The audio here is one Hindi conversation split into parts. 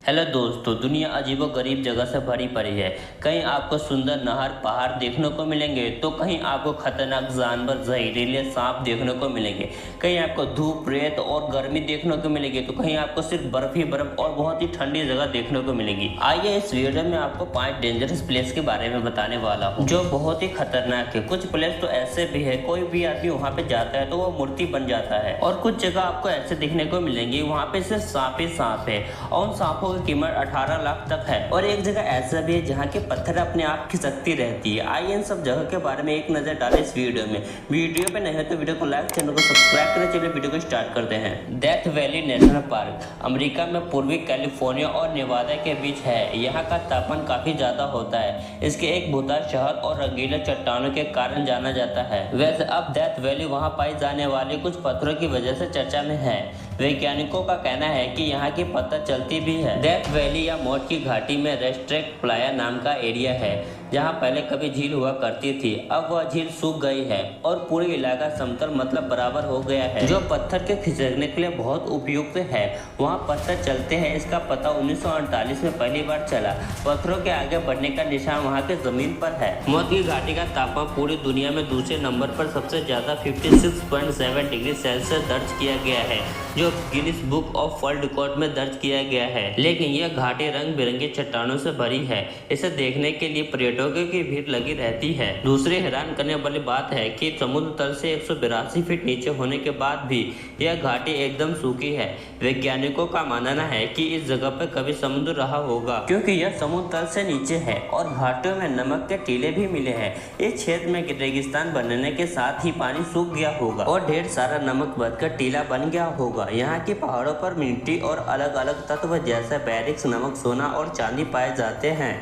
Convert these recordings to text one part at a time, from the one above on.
हेलो दोस्तों, दुनिया अजीबो-गरीब जगह से भरी पड़ी है। कहीं आपको सुंदर नहर, पहाड़ देखने को मिलेंगे तो कहीं आपको खतरनाक जानवर, जहरीले सांप देखने को मिलेंगे। कहीं आपको धूप, रेत और गर्मी देखने को मिलेगी तो कहीं आपको सिर्फ बर्फ ही बर्फ और बहुत ही ठंडी जगह देखने को मिलेगी। आइए इस वीडियो में आपको 5 डेंजरस प्लेस के बारे में बताने वाला हूँ जो बहुत ही खतरनाक है। कुछ प्लेस तो ऐसे भी है, कोई भी आदमी वहाँ पे जाता है तो वो मूर्ति बन जाता है, और कुछ जगह आपको ऐसे दिखने को मिलेंगी वहाँ पे सिर्फ सांप ही सांप है और उन सांपों की कीमत 18 लाख तक है। और एक जगह ऐसा भी है जहाँ के पत्थर अपने आप खिसकती रहती है। आइए इन सब जगह के बारे में एक नजर डालें इस वीडियो में। वीडियो पे नहीं है तो वीडियो को लाइक, चैनल को सब्सक्राइब करें। चलिए वीडियो को स्टार्ट करते हैं। Death valley national park America में पूर्वी कैलिफोर्निया और नेवादा के बीच है। यहाँ का तापमान काफी ज्यादा होता है। इसके एक भूतार शहर और रंगीले चट्टानों के कारण जाना जाता है। वैसे अब डेथ वैली वहाँ पाई जाने वाले कुछ पत्थरों की वजह से चर्चा में है। वैज्ञानिकों का कहना है कि यहाँ की पता चलती भी है। डेथ वैली या मौत की घाटी में रेस्ट्रेक्ट प्लाया नाम का एरिया है जहाँ पहले कभी झील हुआ करती थी। अब वह झील सूख गई है और पूरी इलाका समतल मतलब बराबर हो गया है, जो पत्थर के खिसकने के लिए बहुत उपयुक्त है। वहाँ पत्थर चलते हैं, इसका पता 1948 में पहली बार चला। पत्थरों के आगे बढ़ने का निशान वहाँ के जमीन पर है। मौत की घाटी का तापमान पूरी दुनिया में दूसरे नंबर पर सबसे ज्यादा 56.7 डिग्री सेल्सियस दर्ज किया गया है, जो Guinness book of world record में दर्ज किया गया है। लेकिन यह घाटी रंग बिरंगी चट्टानों से भरी है। इसे देखने के लिए पर्यटकों की भीड़ लगी रहती है। दूसरी हैरान करने वाली बात है कि समुद्र तल से 182 फीट नीचे होने के बाद भी यह घाटी एकदम सूखी है। वैज्ञानिकों का मानना है कि इस जगह पर कभी समुद्र रहा होगा, क्योंकि यह समुद्र तल से नीचे है और घाटियों में नमक के टीले भी मिले हैं। इस क्षेत्र में रेगिस्तान बनने के साथ ही पानी सूख गया होगा और ढेर सारा नमक बचकर टीला बन गया होगा। यहाँ के पहाड़ों पर मिट्टी और अलग अलग तत्व जैसे बैरिक्स, नमक, सोना और चांदी पाए जाते हैं।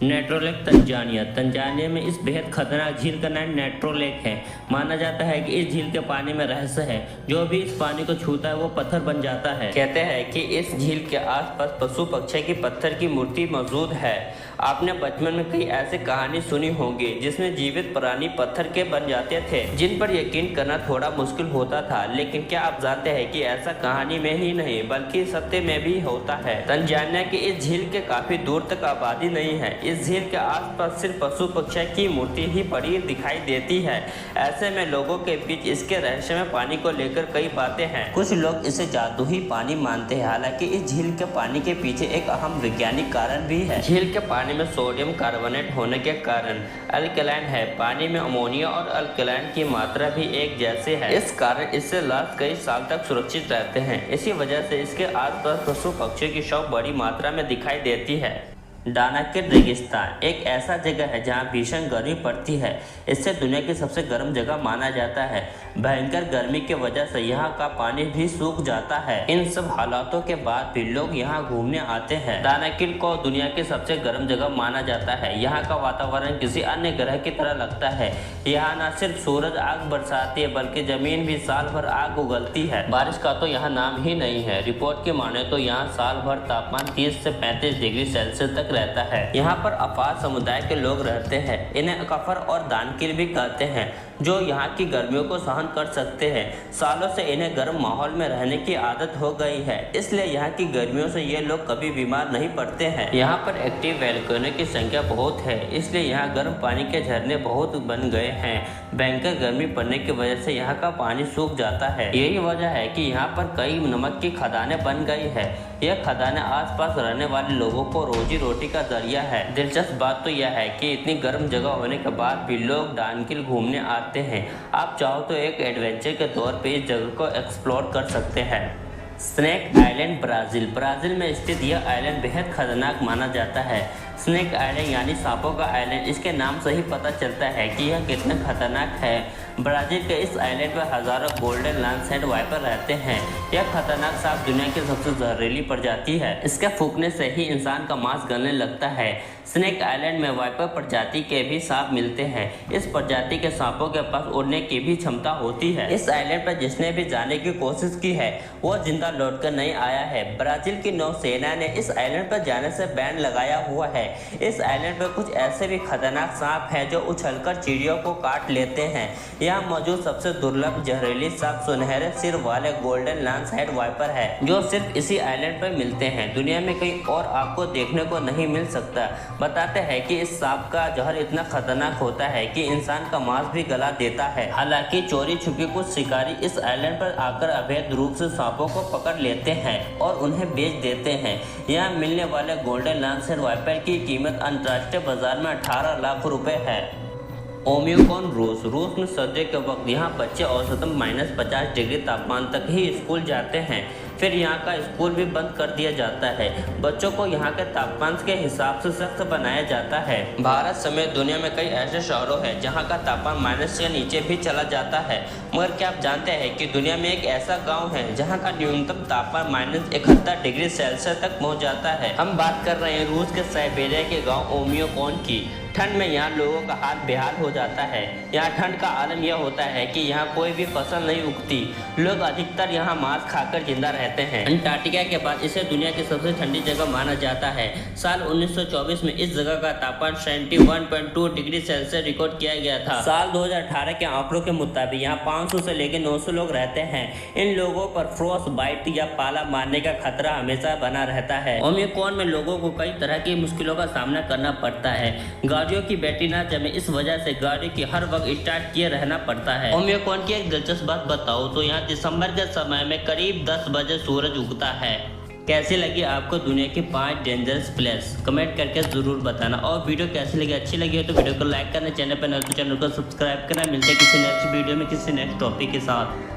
नेट्रो लेक तंजानिया में इस बेहद खतरनाक झील का नाम नेट्रो लेक है। माना जाता है कि इस झील के पानी में रहस्य है। जो भी इस पानी को छूता है वो पत्थर बन जाता है। कहते हैं कि इस झील के आसपास पशु पक्षी की पत्थर की मूर्ति मौजूद है। आपने बचपन में कई ऐसी कहानी सुनी होंगी जिसमें जीवित प्राणी पत्थर के बन जाते थे, जिन पर यकीन करना थोड़ा मुश्किल होता था। लेकिन क्या आप जानते हैं कि ऐसा कहानी में ही नहीं बल्कि सत्य में भी होता है। तंजानिया की इस झील के काफी दूर तक आबादी नहीं है। इस झील के आसपास सिर्फ पशु पक्षी की मूर्ति ही पड़ी दिखाई देती है। ऐसे में लोगों के बीच इसके रहस्यमय पानी को लेकर कई बातें हैं। कुछ लोग इसे जादुई पानी मानते हैं। हालांकि इस झील के पानी के पीछे एक अहम वैज्ञानिक कारण भी है। झील के पानी में सोडियम कार्बोनेट होने के कारण अल्कलाइन है। पानी में अमोनिया और अल्कलाइन की मात्रा भी एक जैसे है। इस कारण इससे लाश कई साल तक सुरक्षित रहते हैं। इसी वजह से इसके आसपास पशु पक्षियों की शव बड़ी मात्रा में दिखाई देती है। दानाकिर रेगिस्तान एक ऐसा जगह है जहां भीषण गर्मी पड़ती है। इससे दुनिया की सबसे गर्म जगह माना जाता है। भयंकर गर्मी की वजह से यहाँ का पानी भी सूख जाता है। इन सब हालातों के बाद भी लोग यहाँ घूमने आते हैं। दानाकिर को दुनिया की सबसे गर्म जगह माना जाता है। यहाँ का वातावरण किसी अन्य ग्रह की तरह लगता है। यहाँ न सिर्फ सूरज आग बरसाती है बल्कि जमीन भी साल भर आग उगलती है। बारिश का तो यहाँ नाम ही नहीं है। रिपोर्ट की माने तो यहाँ साल भर तापमान 30 से 35 डिग्री सेल्सियस तक रहता है। यहाँ पर अपार समुदाय के लोग रहते हैं। इन्हें कफर और दानकिर भी कहते हैं, जो यहाँ की गर्मियों को सहन कर सकते हैं। सालों से इन्हें गर्म माहौल में रहने की आदत हो गई है, इसलिए यहाँ की गर्मियों से ये लोग कभी बीमार नहीं पड़ते हैं। यहाँ पर एक्टिव वोल्केनो की संख्या बहुत है, इसलिए यहाँ गर्म पानी के झरने बहुत बन गए हैं। भयंकर गर्मी पड़ने की वजह से यहाँ का पानी सूख जाता है। यही वजह है कि यहाँ पर कई नमक की खदानें बन गई है। यह खदानें आसपास रहने वाले लोगों को रोजी रोटी का जरिया है। दिलचस्प बात तो यह है कि इतनी गर्म जगह होने के बाद भी लोग दानकिर घूमने आते हैं। आप चाहो तो एक एडवेंचर के तौर पे इस जगह को एक्सप्लोर कर सकते हैं। स्नेक आइलैंड ब्राजील में स्थित यह आइलैंड बेहद खतरनाक माना जाता है। स्नेक आइलैंड यानी सांपों का आइलैंड, इसके नाम से ही पता चलता है कि यह कितना खतरनाक है। ब्राजील के इस आइलैंड पर हजारों गोल्डन लैंडसेट वाइपर रहते हैं। यह खतरनाक सांप दुनिया की सबसे जहरीली प्रजाति है। इसके फूंकने से ही इंसान का मांस गलने लगता है। स्नेक आइलैंड में वाइपर प्रजाति के भी सांप मिलते हैं। इस प्रजाति के सांपों के पास उड़ने की भी क्षमता होती है। इस आइलैंड पर जिसने भी जाने की कोशिश की है वो जिंदा लौटकर नहीं आया है। ब्राजील की नौसेना ने इस आइलैंड पर जाने से बैन लगाया हुआ है। इस आइलैंड पर कुछ ऐसे भी खतरनाक सांप हैं जो उछलकर चिड़ियों को काट लेते हैं। यहाँ मौजूद सबसे दुर्लभ जहरीली सांप सुनहरे सिर वाले गोल्डन लॉन्ग हेड वाइपर है, जो सिर्फ इसी आइलैंड पर मिलते हैं। दुनिया में कहीं और आपको देखने को नहीं मिल सकता। बताते हैं कि इस सांप का जहर इतना खतरनाक होता है कि इंसान का मांस भी गला देता है। हालांकि चोरी छुपे कुछ शिकारी इस आइलैंड पर आकर अवैध रूप से सांपों को पकड़ लेते हैं और उन्हें बेच देते हैं। यहाँ मिलने वाले गोल्डन लॉन्ग हेड वाइपर की कीमत अंतर्राष्ट्रीय बाजार में 18 लाख रुपए है। ओमिक्रॉन रूस में सर्दियों के वक्त यहाँ बच्चे औसतन -50 डिग्री तापमान तक ही स्कूल जाते हैं। फिर यहाँ का स्कूल भी बंद कर दिया जाता है। बच्चों को यहाँ के तापमान के हिसाब से सख्त बनाया जाता है। भारत समेत दुनिया में कई ऐसे शहरों हैं जहाँ का तापमान माइनस से नीचे भी चला जाता है। मगर क्या आप जानते हैं कि दुनिया में एक ऐसा गाँव है जहाँ का न्यूनतम तापमान -71 डिग्री सेल्सियस तक पहुँच जाता है। हम बात कर रहे हैं रूस के साइबेरिया के गाँव ओमिक्रॉन की। ठंड में यहाँ लोगों का हाल बेहाल हो जाता है। यहाँ ठंड का आलम यह होता है कि यहाँ कोई भी फसल नहीं उगती। लोग अधिकतर यहाँ मांस खाकर जिंदा रहते हैं। अंटार्कटिका के बाद इसे दुनिया की सबसे ठंडी जगह माना जाता है। साल 1924 में इस जगह का तापमान 71.2 डिग्री सेल्सियस रिकॉर्ड किया गया था। साल 2018 के आंकड़ों के मुताबिक यहाँ 500 से लेकर 900 लोग रहते हैं। इन लोगों पर फ्रोस्ट बाइट या पाला मारने का खतरा हमेशा बना रहता है। ओमिक्रॉन में लोगों को कई तरह की मुश्किलों का सामना करना पड़ता है। गाड़ियों की बैटरी ना जमे, इस वजह से गाड़ी की हर वक्त स्टार्ट किए रहना पड़ता है। ओमिक्रॉन की एक दिलचस्प बात बताऊं तो यहाँ दिसंबर के समय में करीब 10 बजे सूरज उगता है। कैसी लगी आपको दुनिया की 5 डेंजरस प्लेस? कमेंट करके जरूर बताना। और वीडियो कैसी लगी, अच्छी लगी हो तो वीडियो को लाइक करना, चैनल पर नए तो चैनल को सब्सक्राइब करना। मिलते हैं किसी नेक्स्ट वीडियो में किसी नेक्स्ट टॉपिक के साथ।